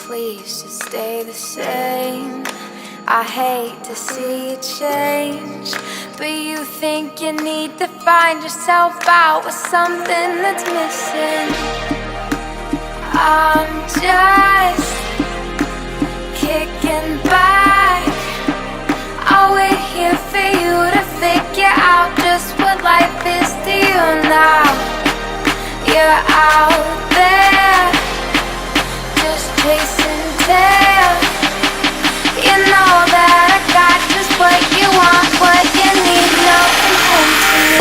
please just stay the same. I hate to see you change, but you think you need to find yourself out with something that's missing. I'm just kicking back. I'll wait here for you to figure out just what life is to you now. You're out there, just chasing tails. You know that I got just what you want, what you need, nothing comes to me.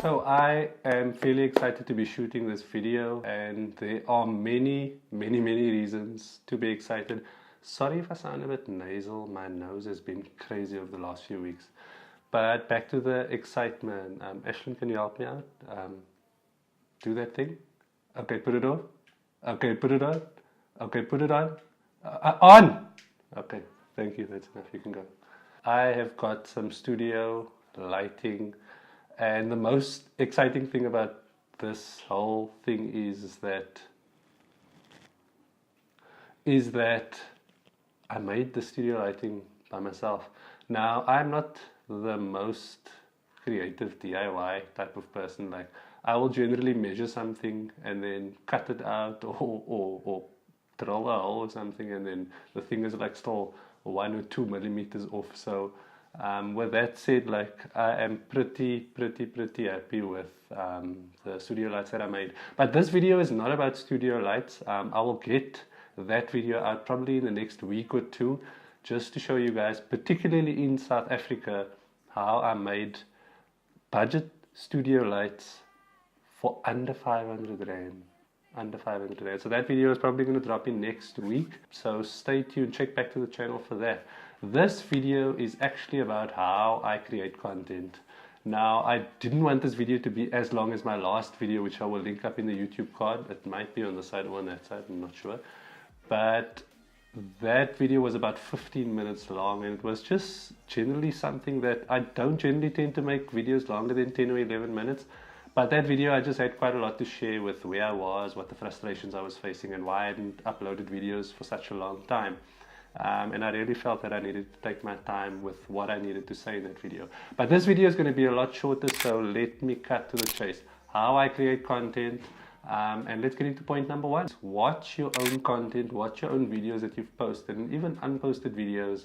So I am fairly excited to be shooting this video, and there are many reasons to be excited. Sorry if I sound a bit nasal, my nose has been crazy over the last few weeks. But back to the excitement. Ashlyn, can you help me out? Do that thing. Okay, put it on. Okay, put it on. Okay, put it on. On! Okay, thank you, that's enough, you can go. I have got some studio lighting. And the most exciting thing about this whole thing is that I made the studio lighting by myself. Now, I'm not the most creative DIY type of person. Like, I will generally measure something and then cut it out or drill a hole or something, and then the thing is like still 1 or 2 millimeters off. So with that said, like, I am pretty happy with the studio lights that I made. But this video is not about studio lights. I will get that video out probably in the next week or two, just to show you guys, particularly in South Africa, how I made budget studio lights for under 500 Rand. Under 500 Rand. So that video is probably going to drop in next week. So stay tuned, check back to the channel for that. This video is actually about how I create content. Now, I didn't want this video to be as long as my last video, which I will link up in the YouTube card. It might be on the side or on that side, I'm not sure. But that video was about 15 minutes long, and it was just generally something that I don't generally tend to make videos longer than 10 or 11 minutes. But that video, I just had quite a lot to share with where I was, what the frustrations I was facing, and why I hadn't uploaded videos for such a long time. And I really felt that I needed to take my time with what I needed to say in that video. But this video is going to be a lot shorter, so let me cut to the chase. How I create content, and let's get into point number 1. Watch your own content, watch your own videos that you've posted, and even unposted videos.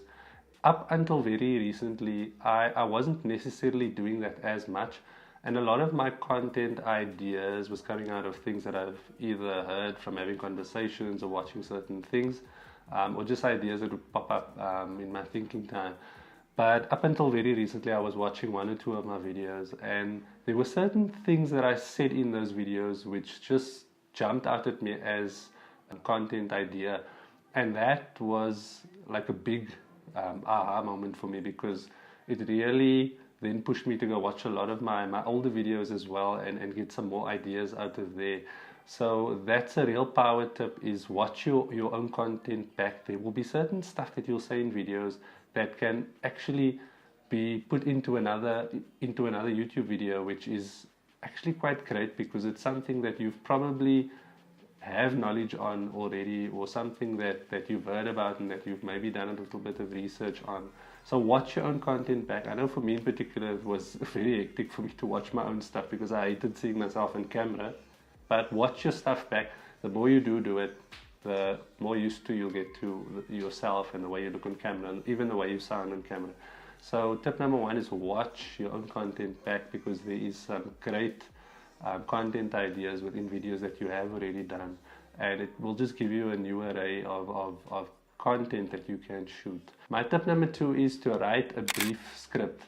Up until very recently, I wasn't necessarily doing that as much. And a lot of my content ideas was coming out of things that I've either heard from having conversations or watching certain things. Or just ideas that would pop up in my thinking time. But up until very recently, I was watching 1 or 2 of my videos, and there were certain things that I said in those videos which just jumped out at me as a content idea. And that was like a big aha moment for me, because it really then pushed me to go watch a lot of my older videos as well, and get some more ideas out of there. So that's a real power tip, is watch your own content back. There will be certain stuff that you'll say in videos that can actually be put into another YouTube video, which is actually quite great, because it's something that you've probably have knowledge on already, or something that you've heard about and that you've maybe done a little bit of research on. So watch your own content back. I know for me in particular, it was very hectic for me to watch my own stuff, because I hated seeing myself on camera. But watch your stuff back. The more you do it, the more used to you'll get to yourself and the way you look on camera, and even the way you sound on camera. So tip number 1 is watch your own content back, because there is some great content ideas within videos that you have already done, and it will just give you a new array of content that you can shoot. My tip number 2 is to write a brief script.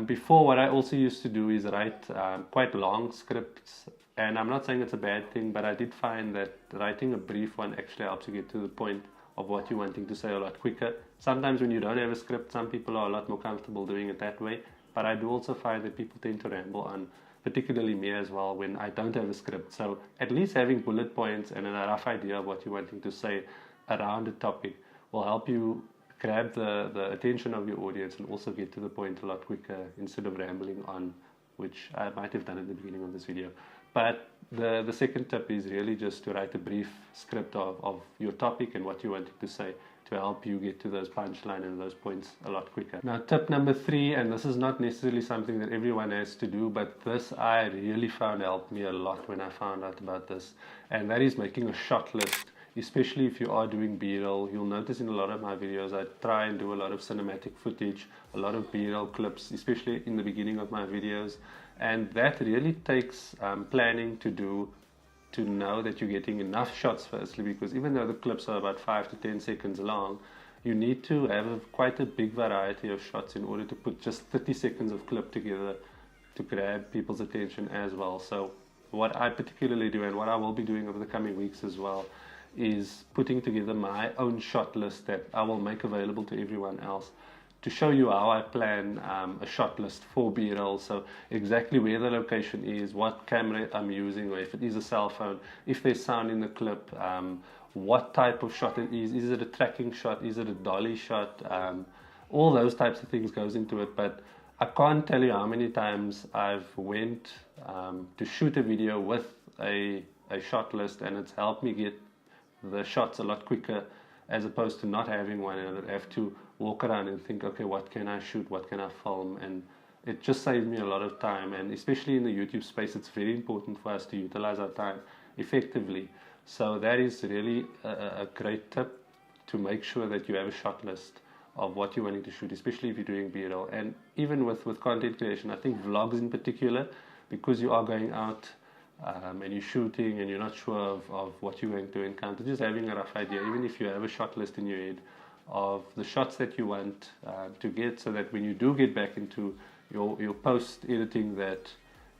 Before, what I also used to do is write quite long scripts, and I'm not saying it's a bad thing, but I did find that writing a brief one actually helps you get to the point of what you're wanting to say a lot quicker. Sometimes when you don't have a script, some people are a lot more comfortable doing it that way, but I do also find that people tend to ramble on, particularly me as well, when I don't have a script. So at least having bullet points and a rough idea of what you're wanting to say around a topic will help you grab the attention of your audience and also get to the point a lot quicker instead of rambling on, which I might have done at the beginning of this video. But the second tip is really just to write a brief script of your topic and what you wanted to say to help you get to those punchline and those points a lot quicker. Now, tip number 3, and this is not necessarily something that everyone has to do, but this I really found helped me a lot when I found out about this, and that is making a shot list. Especially if you are doing B-roll, you'll notice in a lot of my videos I try and do a lot of cinematic footage, a lot of B-roll clips, especially in the beginning of my videos, and that really takes planning to do, to know that you're getting enough shots firstly, because even though the clips are about 5 to 10 seconds long, you need to have quite a big variety of shots in order to put just 30 seconds of clip together to grab people's attention as well. So what I particularly do, and what I will be doing over the coming weeks as well, is putting together my own shot list that I will make available to everyone else to show you how I plan a shot list for B-roll. So exactly where the location is, what camera I'm using, or if it is a cell phone, if there's sound in the clip, what type of shot it is it a tracking shot, is it a dolly shot, all those types of things goes into it. But I can't tell you how many times I've went to shoot a video with a shot list, and it's helped me get the shots a lot quicker, as opposed to not having one and I'd have to walk around and think, okay, what can I shoot, what can I film, and it just saved me a lot of time. And especially in the YouTube space, it's very important for us to utilize our time effectively. So that is really a great tip, to make sure that you have a shot list of what you're wanting to shoot, especially if you're doing B-roll. And even with content creation, I think vlogs in particular, because you are going out and you're shooting and you're not sure of what you're going to encounter, just having a rough idea, even if you have a shot list in your head of the shots that you want to get, so that when you do get back into your post editing, that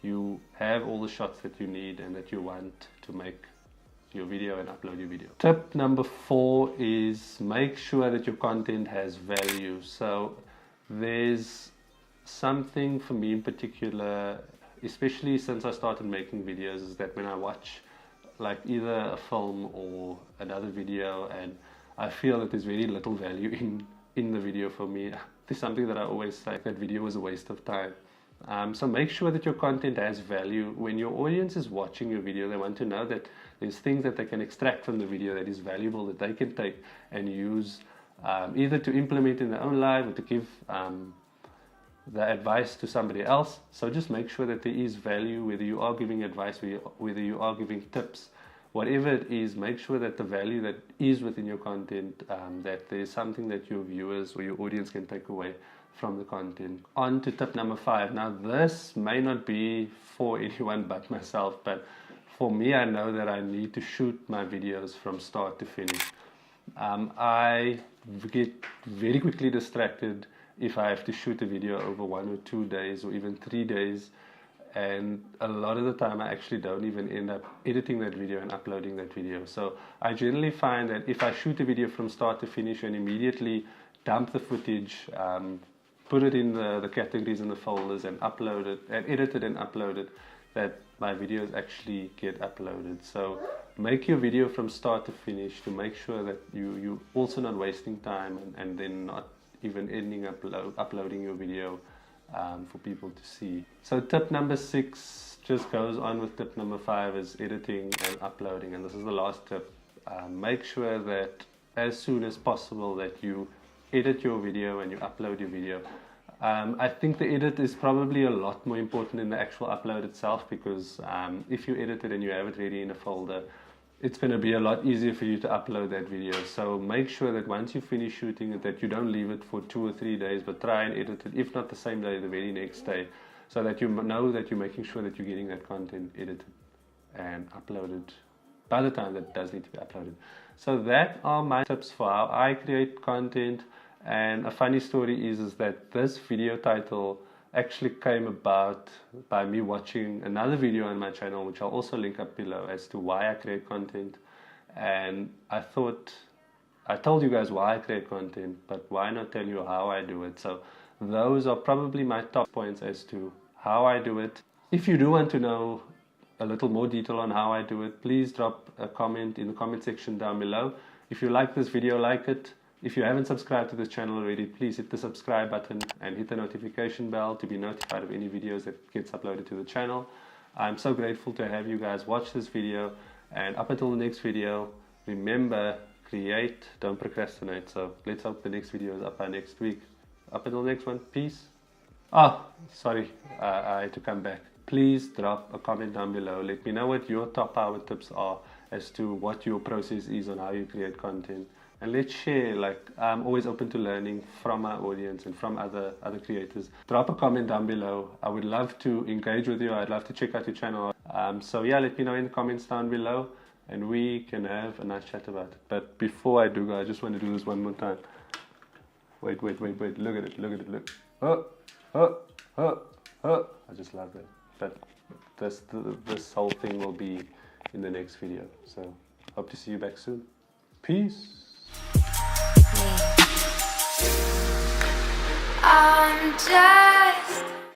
you have all the shots that you need and that you want to make your video and upload your video. Tip number 4 is make sure that your content has value. So there's something for me in particular, especially since I started making videos, is that when I watch like either a film or another video and I feel that there's very little value in the video for me, there's something that I always say, that video was a waste of time. So make sure that your content has value. When your audience is watching your video, they want to know that there's things that they can extract from the video that is valuable, that they can take and use either to implement in their own life or to give the advice to somebody else. So just make sure that there is value, whether you are giving advice, whether you are giving tips, whatever it is, make sure that the value that is within your content, that there's something that your viewers or your audience can take away from the content. On to tip number 5. Now this may not be for anyone but myself, but for me, I know that I need to shoot my videos from start to finish. I get very quickly distracted if I have to shoot a video over 1 or 2 days or even 3 days, and a lot of the time I actually don't even end up editing that video and uploading that video. So I generally find that if I shoot a video from start to finish and immediately dump the footage, put it in the categories and the folders and upload it and edit it and upload it, that my videos actually get uploaded. So make your video from start to finish to make sure that you're also not wasting time and then not even ending up uploading your video for people to see. So tip number 6 just goes on with tip number 5, is editing and uploading, and this is the last tip. Make sure that as soon as possible that you edit your video and you upload your video. I think the edit is probably a lot more important than the actual upload itself, because if you edit it and you have it ready in a folder, it's going to be a lot easier for you to upload that video. So make sure that once you finish shooting it, that you don't leave it for 2 or 3 days, but try and edit it, if not the same day, the very next day, so that you know that you're making sure that you're getting that content edited and uploaded by the time that it does need to be uploaded. So that are my tips for how I create content. And a funny story is that this video title actually came about by me watching another video on my channel, which I'll also link up below, as to why I create content. And I thought I told you guys why I create content, but why not tell you how I do it? So those are probably my top points as to how I do it. If you do want to know a little more detail on how I do it, please drop a comment in the comment section down below. If you like this video, like it. If you haven't subscribed to this channel already, please hit the subscribe button and hit the notification bell to be notified of any videos that gets uploaded to the channel. I'm so grateful to have you guys watch this video, and up until the next video, remember, create, don't procrastinate. So let's hope the next video is up by next week. Up until the next one, peace. Oh, sorry, I had to come back. Please drop a comment down below. Let me know what your top power tips are as to what your process is on how you create content. And let's share. Like, I'm always open to learning from my audience and from other creators. Drop a comment down below. I would love to engage with you. I'd love to check out your channel. So yeah, let me know in the comments down below, and we can have a nice chat about it. But before I do, guys, I just want to do this one more time. Wait. Look at it. Look. Oh. I just love it. But this whole thing will be in the next video. So hope to see you back soon. Peace. I'm just